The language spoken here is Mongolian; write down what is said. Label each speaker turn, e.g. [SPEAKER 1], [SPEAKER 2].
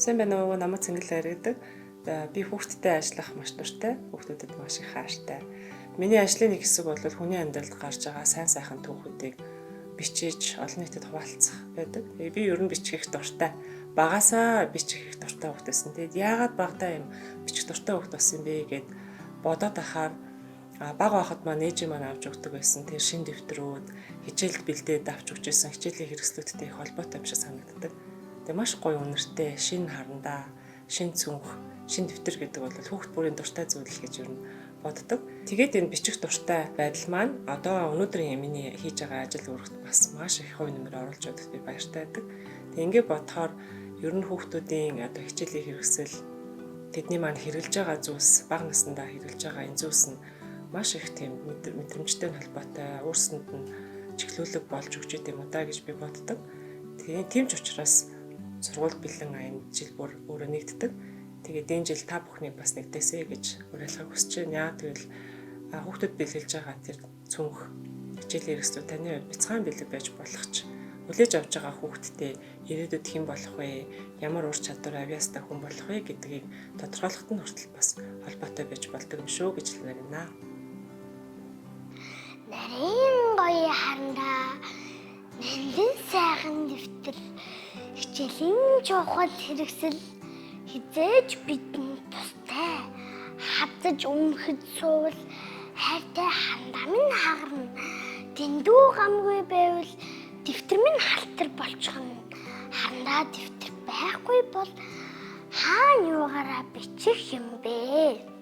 [SPEAKER 1] Сайн байна уу? Намайг Цэнгэл гэдэг. Би хүүхдтэй ажиллах маш дуртай. Хүүхдүүдэд маш их хайртай. Миний ажлын нэг хэсэг бол хүний амьдралд гарч байгаа сайн сайхан түүхүүдийг бичиж олон нийтэд хуваалцах байдаг. Би ер нь бичих их дуртай. Багасаа бичих их дуртай хүүхдсэн. Тэгэд яагаад багтаа юм бичих дуртай хүүхд болсон бэ гэд бодоод ахаар бага байхад маань ээж маань авч өгдөг байсан. Тэр шин дэвтрүүд хичээлд бэлдээд авч өгч байсан хичээлийн хэрэгслүүдтэй их холбоотой юм шиг санагддаг. Тэгээ маш гоё үнэртэй, шин харандаа, шин цүнх, шин дэвтэр гэдэг бол хүүхд бүрийн дуртай зүйл гэж ер нь боддог. Тэгээд энэ бичих дуртай байдал маань одоо өнөөдрийн миний хийж байгаа ажил үргэлт бас маш их хувь нэмэр оруулж өгдөгт би баяртай байдаг. Тэг ингээд бодохоор ер нь хүүхдүүдийн одоо хичээлийн хэрэгсэл тэдний маань хэрэгжилж байгаа зүйлс, бага насндаа хэрэгжилж байгаа энэ зүйлс нь маш их тийм мэдрэмжтэй холбоотой, өөрсөнд нь чиглүүлэг болж өгч идэм үү та гэж би боддог. Тийм ч учраас сургууль бэлэн аян жил бүр өөрөө нэгддэг. Тэгээд энэ жил та бүхнийг бас нэгдээсэй гэж уриалахыг хүсэж байна. Яа тэгвэл хүүхдэд бэлгэлж байгаа тэр цүнх хичээлийн хэрэгслүүд таны хувьд бяцхан бэлэг байж болох ч хүлээж авч байгаа хүүхдтэй ирээдүйд хэн болох вэ? Ямар ур чадвар авьяастай хүн болох вэ гэдгийг тодорхойлоход нь хүртэл бас холбоотой байж болдог юм шүү гэж хэлмээр байна.
[SPEAKER 2] Нарийн гоё харандаа, нандин сайхан дэвтэр, хичээлийн чухал хэрэгсэл хизээж бидэнд тустай. Хадаж өмхөж суувал хайртай хандаа минь хагарна. Дэндүү гамгүй байвал дэвтэр минь халтар болчихно. Хандаа дэвтэр байхгүй бол хаана юугаараа бичих юм бэ?